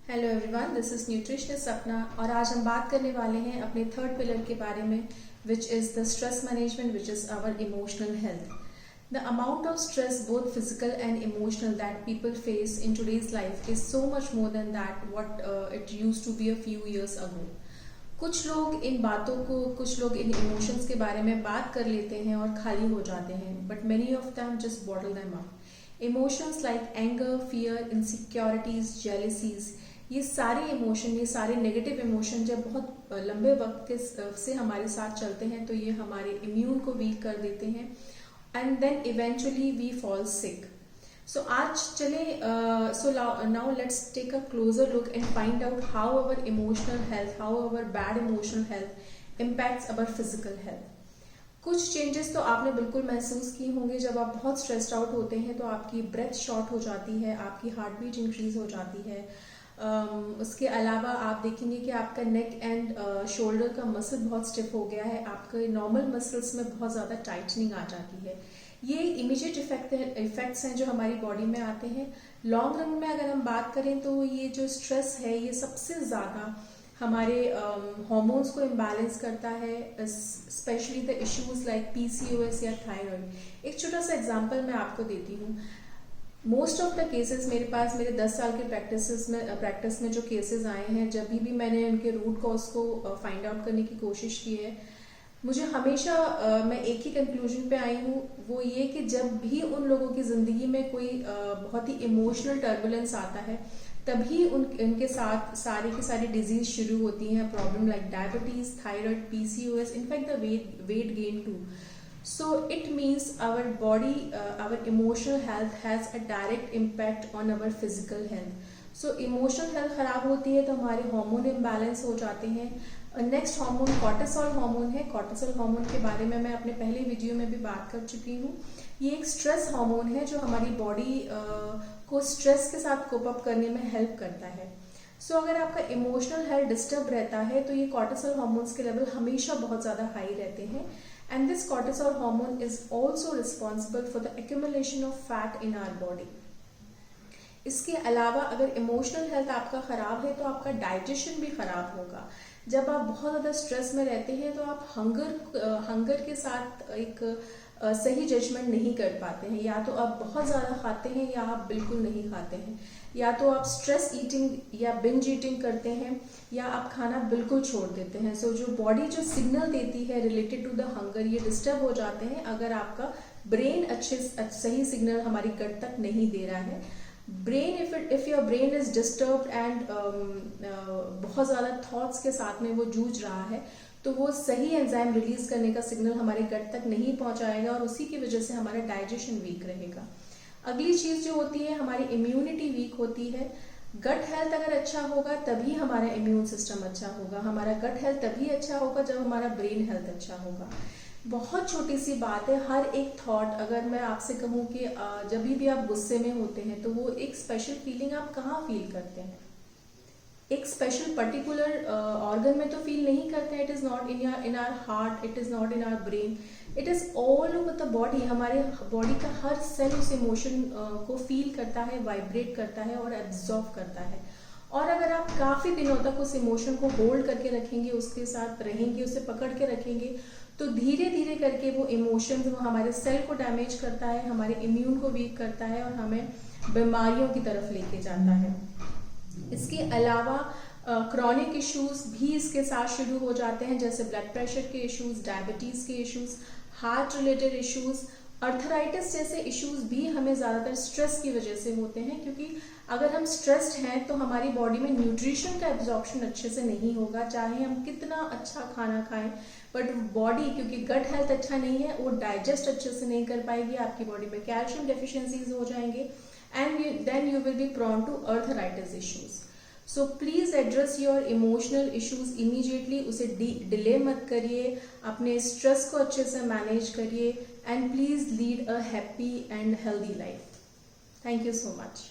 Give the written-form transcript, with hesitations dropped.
Hello everyone, this is nutritionist सपना और आज हम बात करने वाले हैं अपने थर्ड पिलर के बारे में, which is the stress management, which is our emotional health. The amount of stress, both physical and emotional, that people face in today's life is so much more than that what it used to be a few years ago. कुछ लोग इन बातों को, कुछ लोग इन emotions के बारे में बात कर लेते हैं और खाली हो जाते हैं, but many of them just bottle them up. Emotions like anger, fear, insecurities, jealousies, ये सारे इमोशन, ये सारे नेगेटिव इमोशन जब बहुत लंबे वक्त के से हमारे साथ चलते हैं तो ये हमारे इम्यून को वीक कर देते हैं and then eventually we fall sick. So आज चले now let's take a closer look and find out how our emotional health, how our bad emotional health impacts our physical health. कुछ changes तो आपने बिल्कुल महसूस किए होंगे. जब आप बहुत स्ट्रेस्ड आउट होते हैं तो आपकी ब्रेथ शॉर्ट हो जाती है, आपकी हार्ट बीट इंक्रीज हो जाती है. उसके अलावा आप देखेंगे कि आपका नेक एंड शोल्डर का मसल बहुत स्टिफ हो गया है, आपके नॉर्मल मसल्स में बहुत ज़्यादा टाइटनिंग आ जाती है. ये इमीडिएट इफेक्ट्स हैं जो हमारी बॉडी में आते हैं. लॉन्ग रन में अगर हम बात करें तो ये जो स्ट्रेस है ये सबसे ज़्यादा हमारे हार्मोन्स को इम्बैलेंस करता है, specially the issues like PCOS या थायराइड. एक छोटा सा एग्जांपल मैं आपको देती हूँ. मोस्ट ऑफ द केसेस मेरे पास, मेरे 10 साल के प्रैक्टिस में जो केसेस आए हैं, जब भी मैंने उनके रूट कॉज को फाइंड आउट करने की कोशिश की है, मुझे हमेशा मैं एक ही कंक्लूजन पे आई हूँ, वो ये कि जब भी उन लोगों की ज़िंदगी में कोई बहुत ही इमोशनल टर्बुलेंस आता है तभी उनके साथ सारी की सारी डिजीज शुरू होती हैं. Problem like diabetes, thyroid, PCOS, in fact the weight gain too. So it means our body, our emotional health has a direct impact on our physical health. So emotional health खराब होती है तो हमारे हार्मोन इम्बैलेंस हो जाते हैं. Next hormone cortisol hormone है. Cortisol hormone के बारे में मैं अपने पहले वीडियो में भी बात कर चुकी हूँ. ये एक स्ट्रेस हार्मोन है जो हमारी बॉडी को स्ट्रेस के साथ कोप अप करने में हेल्प करता है. सो अगर आपका इमोशनल हेल्थ डिस्टर्ब रहता है तो ये कॉर्टिसोल हार्मोन्स के लेवल हमेशा बहुत ज़्यादा हाई रहते हैं. And this cortisol hormone is also responsible for the accumulation of fat in our body. इसके अलावा अगर इमोशनल हेल्थ आपका खराब है तो आपका डाइजेशन भी खराब होगा. जब आप बहुत ज़्यादा स्ट्रेस में रहते हैं तो आप हंगर के साथ एक सही जजमेंट नहीं कर पाते हैं. या तो आप बहुत ज़्यादा खाते हैं या आप बिल्कुल नहीं खाते हैं, या तो आप स्ट्रेस ईटिंग या बिंज ईटिंग करते हैं, या आप खाना बिल्कुल छोड़ देते हैं. सो जो बॉडी जो सिग्नल देती है रिलेटेड टू द हंगर, ये डिस्टर्ब हो जाते हैं अगर आपका ब्रेन सही सिग्नल हमारी गट तक नहीं दे रहा है. Brain, if your brain is disturbed and बहुत ज़्यादा थॉट्स के साथ में वो जूझ रहा है तो वो सही एंजाइम रिलीज करने का सिग्नल हमारे गट तक नहीं पहुंचाएगा और उसी की वजह से हमारा डाइजेशन वीक रहेगा. अगली चीज जो होती है, हमारी इम्यूनिटी वीक होती है. गट हेल्थ अगर अच्छा होगा तभी हमारा इम्यून सिस्टम अच्छा होगा. हमारा गट हेल्थ तभी अच्छा होगा जब हमारा ब्रेन हेल्थ अच्छा होगा. बहुत छोटी सी बात है, हर एक थॉट, अगर मैं आपसे कहूँ कि जब भी आप गुस्से में होते हैं तो वो एक स्पेशल फीलिंग आप कहाँ फील करते हैं? एक स्पेशल पर्टिकुलर ऑर्गन में तो फील नहीं करते हैं. It is not in our heart, it is not in our brain, it is all over the body. हमारे बॉडी का हर सेल उस इमोशन को फील करता है, वाइब्रेट करता है और एब्जॉर्व करता है. और अगर आप काफी दिनों तक उस इमोशन को होल्ड करके रखेंगे, उसके साथ रहेंगे, उसे पकड़ के रखेंगे, तो धीरे धीरे करके वो इमोशन वो हमारे सेल को डैमेज करता है, हमारे इम्यून को वीक करता है और हमें बीमारियों की तरफ लेके जाता है. इसके अलावा क्रॉनिक इश्यूज भी इसके साथ शुरू हो जाते हैं, जैसे ब्लड प्रेशर के इश्यूज, डायबिटीज के issues, heart related issues, arthritis जैसे इश्यूज भी हमें ज़्यादातर स्ट्रेस की वजह से होते हैं. क्योंकि अगर हम स्ट्रेस्ड हैं तो हमारी बॉडी में न्यूट्रिशन का एब्जॉर्प्शन अच्छे से नहीं होगा, चाहे हम कितना अच्छा खाना खाएं, बट बॉडी, क्योंकि गट हेल्थ अच्छा नहीं है, वो डाइजेस्ट अच्छे से नहीं कर पाएगी. आपकी बॉडी में कैल्शियम डेफिशिएंसीज हो जाएंगे and then you will be prone to arthritis issues. So please address your emotional issues immediately. उसे डिले मत करिए, अपने स्ट्रेस को अच्छे से मैनेज करिए and please lead a happy and healthy life. Thank you so much.